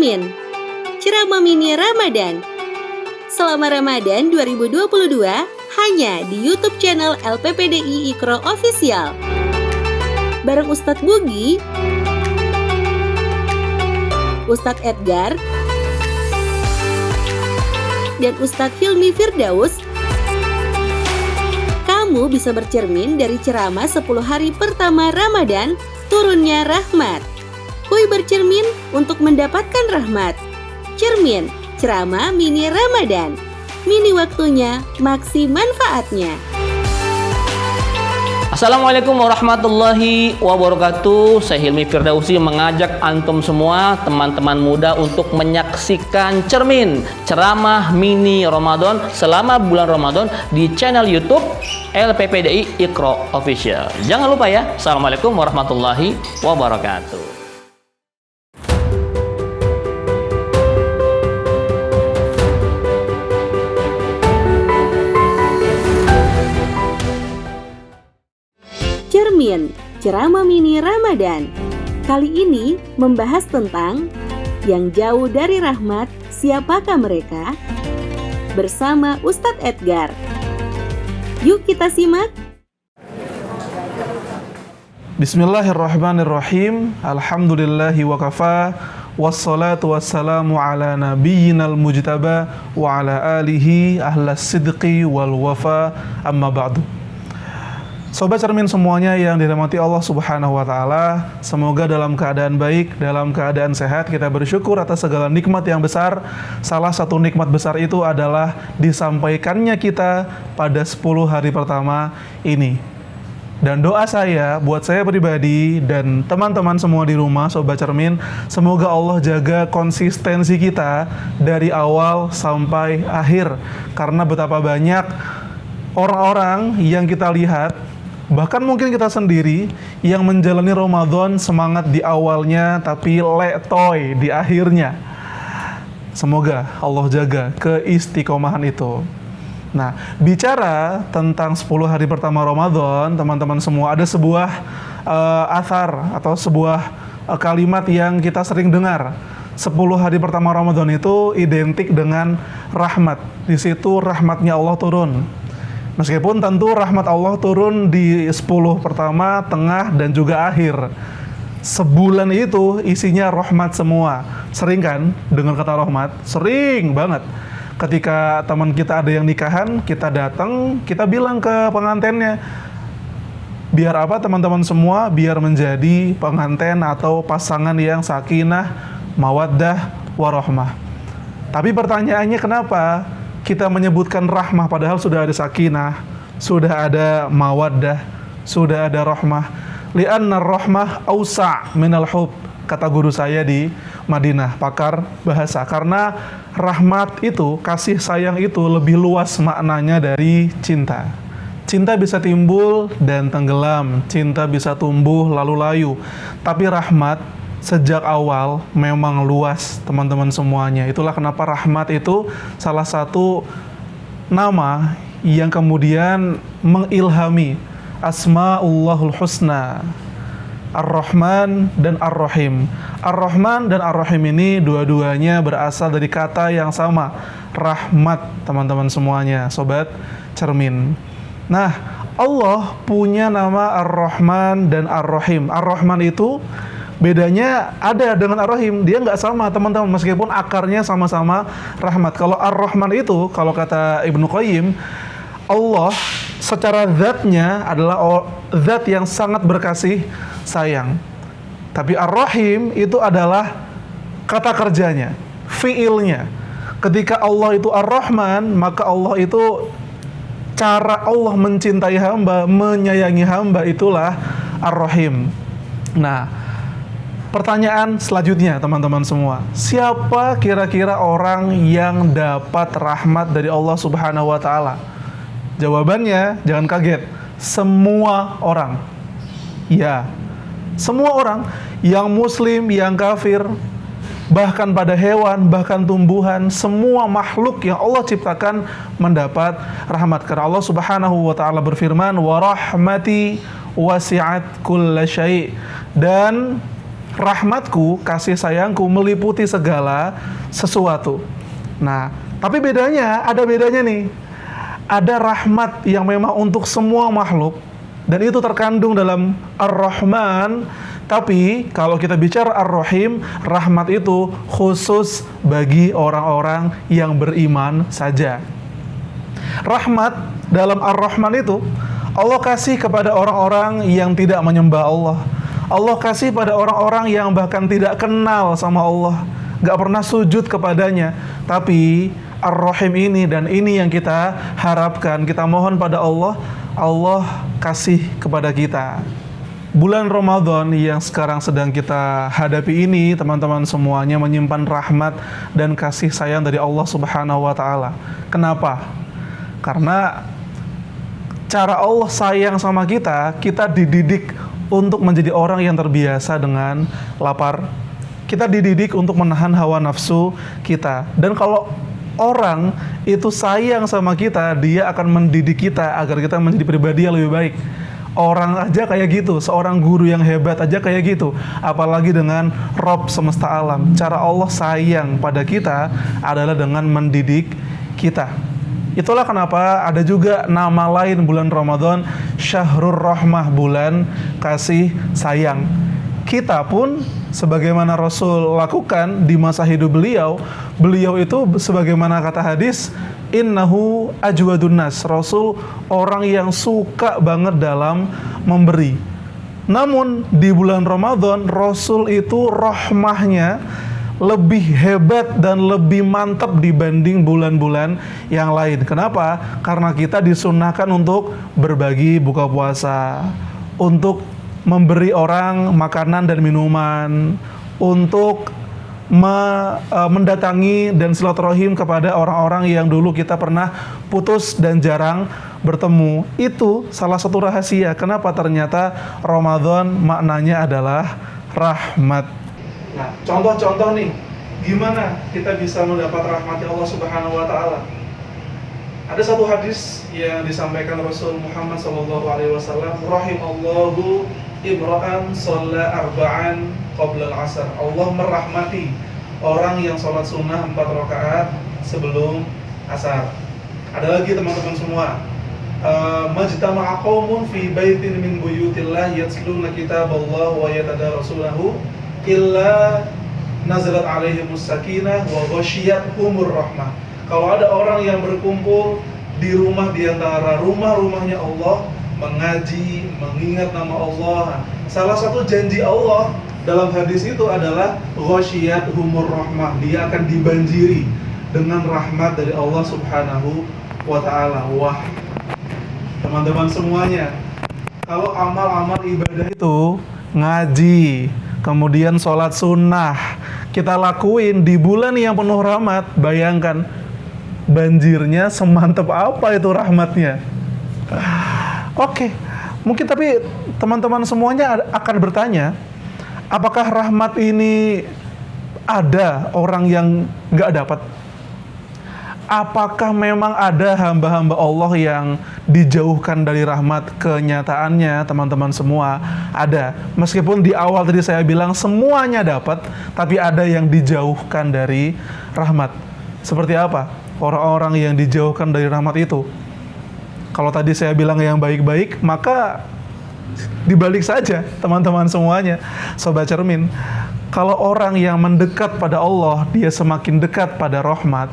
Cermin, ceramah mini Ramadan. Selama Ramadan 2022 hanya di YouTube channel LPPDI Iqra Official. Bareng Ustadz Bugi, Ustadz Edgar, dan Ustadz Hilmi Firdaus, kamu bisa bercermin dari ceramah 10 hari pertama Ramadan, turunnya rahmat. Kuy bercermin untuk mendapatkan rahmat. Cermin, ceramah mini Ramadan. Mini waktunya, maksi manfaatnya. Assalamualaikum warahmatullahi wabarakatuh. Saya Hilmi Firdausi mengajak antum semua, teman-teman muda, untuk menyaksikan cermin ceramah mini Ramadan selama bulan Ramadan di channel YouTube LPPDI Iqra Official. Jangan lupa ya. Assalamualaikum warahmatullahi wabarakatuh. Cermin, ceramah mini Ramadan. Kali ini membahas tentang yang jauh dari rahmat, siapakah mereka? Bersama Ustadz Edgar. Yuk kita simak. Bismillahirrahmanirrahim. Alhamdulillahi wa kafa. Wassalatu wassalamu ala nabiyyinal mujtaba wa ala alihi ahlas sidqi wal wafa, amma ba'du. Sobat cermin semuanya yang dirahmati Allah Subhanahu wa taala, semoga dalam keadaan baik, dalam keadaan sehat. Kita bersyukur atas segala nikmat yang besar. Salah satu nikmat besar itu adalah disampaikannya kita pada 10 hari pertama ini. Dan doa saya buat saya pribadi dan teman-teman semua di rumah, sobat cermin, semoga Allah jaga konsistensi kita dari awal sampai akhir. Karena betapa banyak orang-orang yang kita lihat, bahkan mungkin kita sendiri, yang menjalani Ramadan semangat di awalnya tapi letoy di akhirnya. Semoga Allah jaga keistiqomahan itu. Nah, bicara tentang 10 hari pertama Ramadan, teman-teman semua, ada sebuah athar atau sebuah kalimat yang kita sering dengar. 10 hari pertama Ramadan itu identik dengan rahmat. Di situ rahmatnya Allah turun. Meskipun tentu rahmat Allah turun di 10 pertama, tengah, dan juga akhir. Sebulan itu isinya rahmat semua. Sering kan dengar kata rahmat? Sering banget. Ketika teman kita ada yang nikahan, kita datang, kita bilang ke pengantennya, biar apa teman-teman semua? Biar menjadi penganten atau pasangan yang sakinah, mawaddah, warahmah. Tapi pertanyaannya, kenapa kita menyebutkan rahmah padahal sudah ada sakinah, sudah ada mawaddah, sudah ada rahmah? Li'anna rahmah awsa' minal hub, kata guru saya di Madinah, pakar bahasa. Karena rahmat itu, kasih sayang itu lebih luas maknanya dari cinta. Cinta bisa timbul dan tenggelam, cinta bisa tumbuh lalu layu. Tapi rahmat sejak awal memang luas, teman-teman semuanya. Itulah kenapa rahmat itu salah satu nama yang kemudian mengilhami Asma'ullahul Husna, Ar-Rahman dan Ar-Rahim. Ar-Rahman dan Ar-Rahim ini dua-duanya berasal dari kata yang sama, rahmat, teman-teman semuanya, sobat cermin. Nah, Allah punya nama Ar-Rahman dan Ar-Rahim. Ar-Rahman itu bedanya ada dengan Ar-Rahim, dia nggak sama, teman-teman, meskipun akarnya sama-sama rahmat. Kalau Ar-Rahman itu, kalau kata Ibnu Qayyim, Allah secara zatnya adalah zat yang sangat berkasih sayang. Tapi Ar-Rahim itu adalah kata kerjanya, fiilnya. Ketika Allah itu Ar-Rahman, maka Allah itu, cara Allah mencintai hamba, menyayangi hamba, itulah Ar-Rahim. Nah, pertanyaan selanjutnya, teman-teman semua, siapa kira-kira orang yang dapat rahmat dari Allah Subhanahu wa taala? Jawabannya jangan kaget, semua orang. Ya, semua orang, yang muslim, yang kafir, bahkan pada hewan, bahkan tumbuhan, semua makhluk yang Allah ciptakan mendapat rahmat. Karena Allah Subhanahu wa taala berfirman, "Wa rahmati wasi'at kulla syai'." Dan rahmatku, kasih sayangku meliputi segala sesuatu. Nah, tapi ada bedanya nih. Ada rahmat yang memang untuk semua makhluk, dan itu terkandung dalam Ar-Rahman. Tapi kalau kita bicara Ar-Rahim, rahmat itu khusus bagi orang-orang yang beriman saja. Rahmat dalam Ar-Rahman itu Allah kasih kepada orang-orang yang tidak menyembah Allah. Allah kasih pada orang-orang yang bahkan tidak kenal sama Allah, gak pernah sujud kepadanya. Tapi Ar-Rahim ini, dan ini yang kita harapkan, kita mohon pada Allah, Allah kasih kepada kita. Bulan Ramadan yang sekarang sedang kita hadapi ini, teman-teman semuanya menyimpan rahmat dan kasih sayang dari Allah Subhanahu wa Ta'ala. Kenapa? Karena cara Allah sayang sama kita, kita dididik untuk menjadi orang yang terbiasa dengan lapar. Kita dididik untuk menahan hawa nafsu kita. Dan kalau orang itu sayang sama kita, dia akan mendidik kita agar kita menjadi pribadi yang lebih baik. Orang aja kayak gitu, seorang guru yang hebat aja kayak gitu, apalagi dengan Rob semesta alam. Cara Allah sayang pada kita adalah dengan mendidik kita. Itulah kenapa ada juga nama lain bulan Ramadan, Syahrul Rahmah, bulan kasih sayang. Kita pun sebagaimana Rasul lakukan di masa hidup beliau itu sebagaimana kata hadis, innahu ajwadun nas. Rasul orang yang suka banget dalam memberi. Namun di bulan Ramadan Rasul itu rahmahnya lebih hebat dan lebih mantap dibanding bulan-bulan yang lain. Kenapa? Karena kita disunahkan untuk berbagi buka puasa, untuk memberi orang makanan dan minuman, untuk mendatangi dan silaturahim kepada orang-orang yang dulu kita pernah putus dan jarang bertemu. Itu salah satu rahasia kenapa ternyata Ramadan maknanya adalah rahmat. Nah, contoh-contoh nih, gimana kita bisa mendapat rahmatnya Allah Subhanahu wa Ta'ala? Ada satu hadis yang disampaikan Rasul Muhammad SAW, rahimallahu imra'an shalla arba'an qabla al-asr. Allah merahmati orang yang sholat sunnah 4 rakaat sebelum asar. Ada lagi teman-teman semua, majtama'a qaumun fi baitin min buyutillah yatsluna kitaballah wa yatadarasunahu illa nazalat alaihimus sakinah wa ghasyiyatuhumur rahmah. Kalau ada orang yang berkumpul di rumah di antara rumah-rumahnya Allah, mengaji, mengingat nama Allah, salah satu janji Allah dalam hadis itu adalah ghasyiyatuhumur rahmah. Dia akan dibanjiri dengan rahmat dari Allah Subhanahu wa Ta'ala. Wah, teman-teman semuanya, kalau amal-amal ibadah itu ngaji, kemudian sholat sunnah, kita lakuin di bulan yang penuh rahmat, bayangkan banjirnya semantap apa itu rahmatnya. Oke, mungkin tapi teman-teman semuanya akan bertanya, apakah rahmat ini ada orang yang nggak dapat? Apakah memang ada hamba-hamba Allah yang dijauhkan dari rahmat? Kenyataannya teman-teman semua ada. Meskipun di awal tadi saya bilang semuanya dapat, tapi ada yang dijauhkan dari rahmat. Seperti apa orang-orang yang dijauhkan dari rahmat itu? Kalau tadi saya bilang yang baik-baik, maka dibalik saja teman-teman semuanya, Sobat Cermin. Kalau orang yang mendekat pada Allah, dia semakin dekat pada rahmat.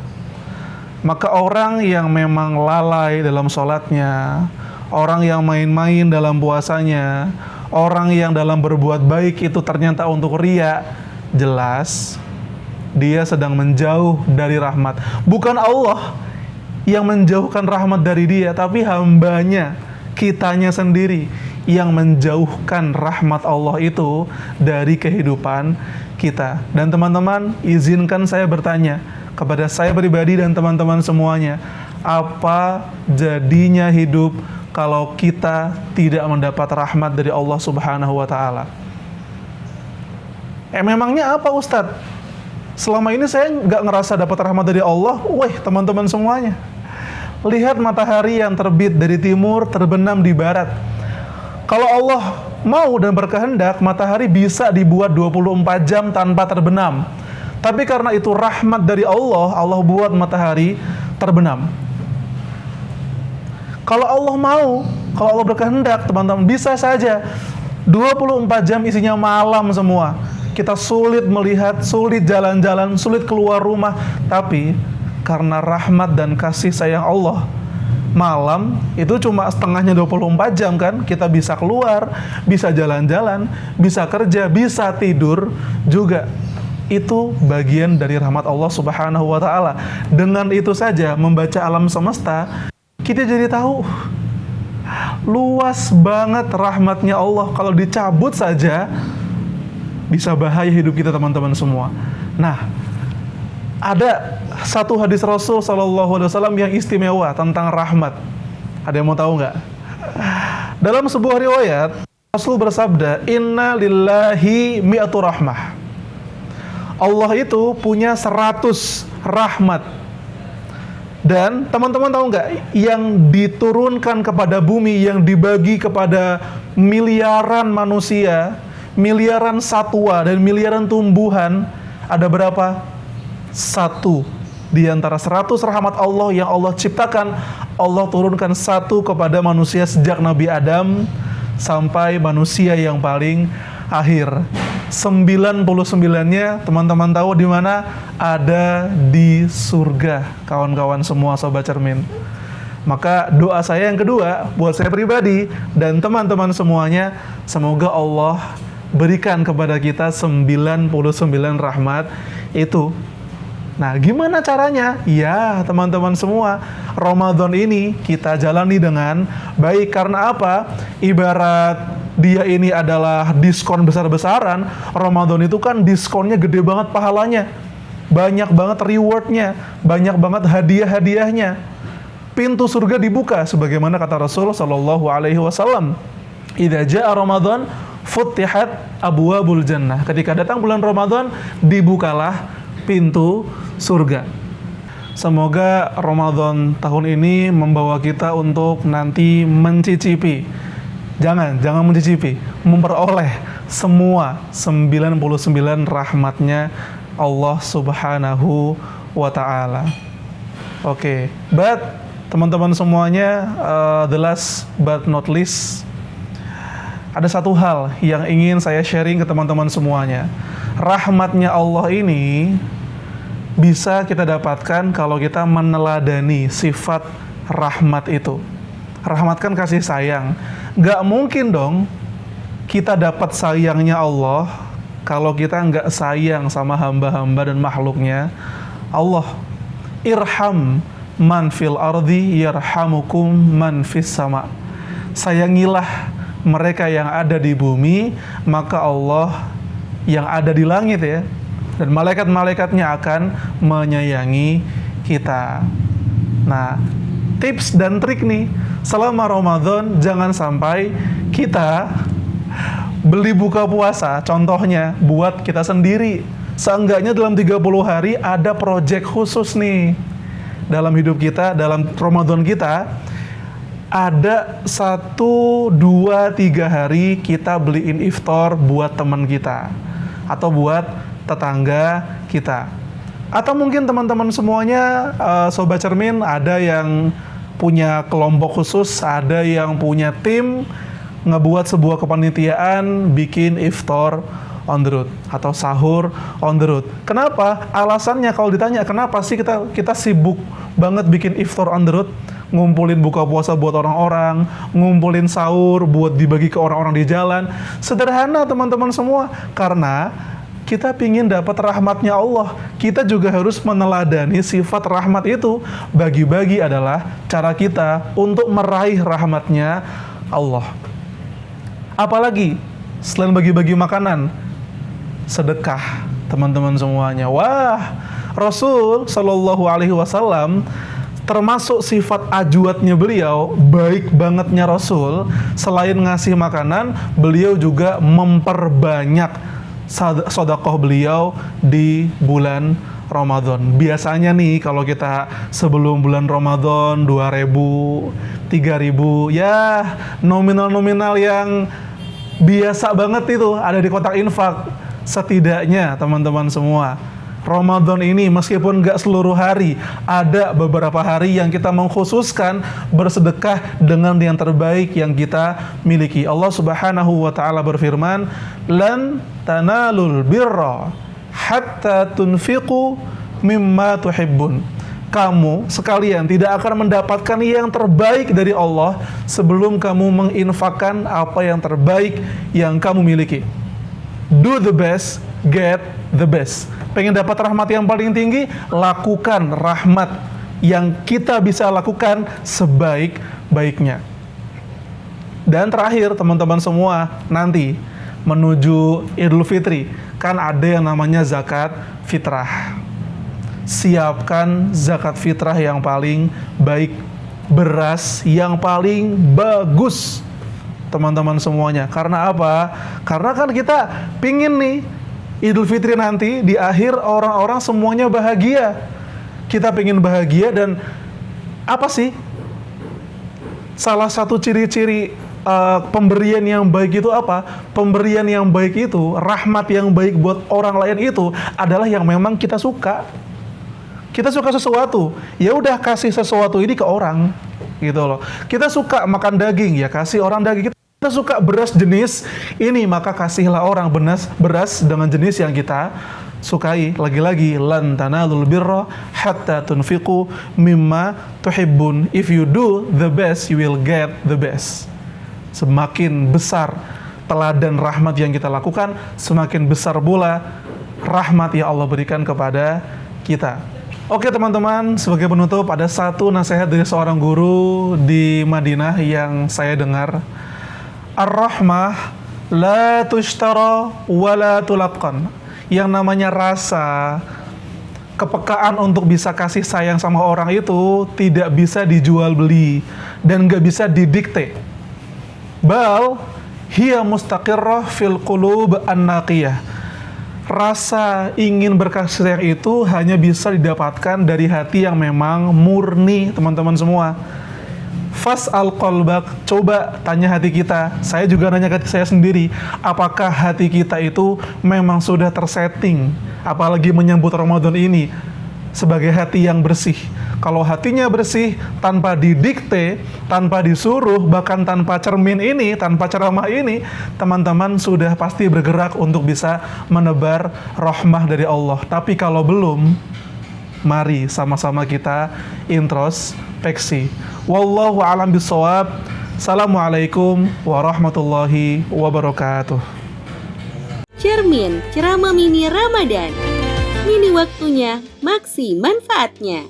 Maka orang yang memang lalai dalam sholatnya, orang yang main-main dalam puasanya, orang yang dalam berbuat baik itu ternyata untuk riya, jelas dia sedang menjauh dari rahmat. Bukan Allah yang menjauhkan rahmat dari dia, tapi hambanya, kitanya sendiri yang menjauhkan rahmat Allah itu dari kehidupan kita. Dan teman-teman, izinkan saya bertanya kepada saya pribadi dan teman-teman semuanya, apa jadinya hidup kalau kita tidak mendapat rahmat dari Allah Subhanahu wa Ta'ala? Memangnya apa Ustadz? Selama ini saya nggak ngerasa dapat rahmat dari Allah. Wih, teman-teman semuanya, lihat matahari yang terbit dari timur terbenam di barat. Kalau Allah mau dan berkehendak, matahari bisa dibuat 24 jam tanpa terbenam. Tapi karena itu rahmat dari Allah, Allah buat matahari terbenam. Kalau Allah mau, kalau Allah berkehendak, teman-teman, bisa saja 24 jam isinya malam semua. Kita sulit melihat, sulit jalan-jalan, sulit keluar rumah. Tapi karena rahmat dan kasih sayang Allah, malam itu cuma setengahnya 24 jam kan. Kita bisa keluar, bisa jalan-jalan, bisa kerja, bisa tidur juga. Itu bagian dari rahmat Allah Subhanahu wa ta'ala. Dengan itu saja, membaca alam semesta, kita jadi tahu luas banget rahmatnya Allah. Kalau dicabut saja bisa bahaya hidup kita, teman-teman semua. Nah, ada satu hadis Rasul SAW yang istimewa tentang rahmat. Ada yang mau tahu nggak? Dalam sebuah riwayat, Rasul bersabda, Inna lillahi mi'atu rahmah. Allah itu punya 100 rahmat. Dan teman-teman tahu nggak, yang diturunkan kepada bumi, yang dibagi kepada miliaran manusia, miliaran satwa, dan miliaran tumbuhan, ada berapa? 1 di antara 100 rahmat Allah yang Allah ciptakan, Allah turunkan 1 kepada manusia sejak Nabi Adam sampai manusia yang paling akhir. 99-nya teman-teman tahu di mana? Ada di surga, kawan-kawan semua sobat cermin. Maka doa saya yang kedua buat saya pribadi dan teman-teman semuanya, semoga Allah berikan kepada kita 99 rahmat itu. Nah, gimana caranya? Ya, teman-teman semua, Ramadan ini kita jalani dengan baik. Karena apa? Ibarat dia ini adalah diskon besar-besaran, Ramadan itu kan diskonnya gede banget pahalanya. Banyak banget rewardnya, banyak banget hadiah-hadiahnya. Pintu surga dibuka sebagaimana kata Rasul sallallahu alaihi wasallam, "Idza jaa Ramadan futtihat abwabul jannah." Ketika datang bulan Ramadan, dibukalah pintu surga. Semoga Ramadan tahun ini membawa kita untuk nanti mencicipi, jangan mencicipi, memperoleh semua 99 rahmatnya Allah Subhanahu wa ta'ala. Oke, but teman-teman semuanya, the last but not least, ada satu hal yang ingin saya sharing ke teman-teman semuanya. Rahmatnya Allah ini bisa kita dapatkan kalau kita meneladani sifat rahmat itu. Rahmat kan kasih sayang. Gak mungkin dong kita dapat sayangnya Allah kalau kita nggak sayang sama hamba-hamba dan makhluknya Allah. Irham man fil ardi yarhamukum man fis sama. Sayangilah mereka yang ada di bumi, maka Allah yang ada di langit ya, dan malaikat-malaikatnya akan menyayangi kita. Nah, tips dan trik nih, selama Ramadan jangan sampai kita beli buka puasa, contohnya buat kita sendiri. Seenggaknya dalam 30 hari ada project khusus nih dalam hidup kita, dalam Ramadan kita. Ada 1, 2, 3 hari kita beliin iftar buat teman kita atau buat tetangga kita. Atau mungkin teman-teman semuanya, Sobat Cermin, ada yang punya kelompok khusus, ada yang punya tim, ngebuat sebuah kepanitiaan, bikin iftar on the road atau sahur on the road. Kenapa? Alasannya kalau ditanya, kenapa sih kita sibuk banget bikin iftar on the road? Ngumpulin buka puasa buat orang-orang, ngumpulin sahur buat dibagi ke orang-orang di jalan. Sederhana teman-teman semua, karena kita pingin dapat rahmatnya Allah. Kita juga harus meneladani sifat rahmat itu. Bagi-bagi adalah cara kita untuk meraih rahmatnya Allah. Apalagi selain bagi-bagi makanan, sedekah teman-teman semuanya. Wah, Rasul Shallallahu Alaihi Wasallam, termasuk sifat ajuatnya beliau, baik bangetnya Rasul, selain ngasih makanan, beliau juga memperbanyak sedekah beliau di bulan Ramadan. Biasanya nih kalau kita sebelum bulan Ramadan 2.000, 3.000, ya nominal-nominal yang biasa banget itu ada di kotak infak. Setidaknya teman-teman semua, Ramadan ini meskipun nggak seluruh hari, ada beberapa hari yang kita mengkhususkan bersedekah dengan yang terbaik yang kita miliki. Allah Subhanahu wa taala berfirman, "Lan tanalul birra hatta tunfiqu mimma tuhibbun." Kamu sekalian tidak akan mendapatkan yang terbaik dari Allah sebelum kamu menginfakkan apa yang terbaik yang kamu miliki. Do the best, get the best. Pengen dapat rahmat yang paling tinggi, lakukan rahmat yang kita bisa lakukan sebaik-baiknya. Dan terakhir teman-teman semua, nanti menuju Idul Fitri, kan ada yang namanya zakat fitrah. Siapkan zakat fitrah yang paling baik, beras yang paling bagus, teman-teman semuanya. Karena apa? Karena kan kita pingin nih Idul Fitri nanti di akhir orang-orang semuanya bahagia. Kita pingin bahagia, dan apa sih salah satu ciri-ciri pemberian yang baik itu apa? Pemberian yang baik itu, rahmat yang baik buat orang lain itu adalah yang memang kita suka. Kita suka sesuatu, ya udah kasih sesuatu ini ke orang, gitu loh. Kita suka makan daging, ya kasih orang daging. Kita suka beras jenis ini, maka kasihlah orang beras dengan jenis yang kita sukai. Lagi-lagi, lan tanalul birra hatta tunfiqu mimma tuhibbun. If you do the best, you will get the best. Semakin besar teladan rahmat yang kita lakukan, semakin besar pula rahmat yang Allah berikan kepada kita. Oke teman-teman, sebagai penutup ada satu nasihat dari seorang guru di Madinah yang saya dengar. Ar-rahmah la tushtara wa la tulaqqan. Yang namanya rasa, kepekaan untuk bisa kasih sayang sama orang itu tidak bisa dijual beli dan gak bisa didikte. Bal hiya mustaqirrah fil qulub an-naqiyah. Rasa ingin berkasih sayang itu hanya bisa didapatkan dari hati yang memang murni, teman-teman semua. Fas'al qalbak, coba tanya hati kita. Saya juga nanya ke hati saya sendiri, apakah hati kita itu memang sudah tersetting, apalagi menyambut Ramadan ini, sebagai hati yang bersih. Kalau hatinya bersih, tanpa didikte, tanpa disuruh, bahkan tanpa cermin ini, tanpa ceramah ini, teman-teman sudah pasti bergerak untuk bisa menebar rahmah dari Allah. Tapi kalau belum, mari sama-sama kita introspeksi. Wallahu a'lam bishawab. Assalamualaikum warahmatullahi wabarakatuh. Cermin, ceramah mini Ramadan. Mini waktunya, maksi manfaatnya.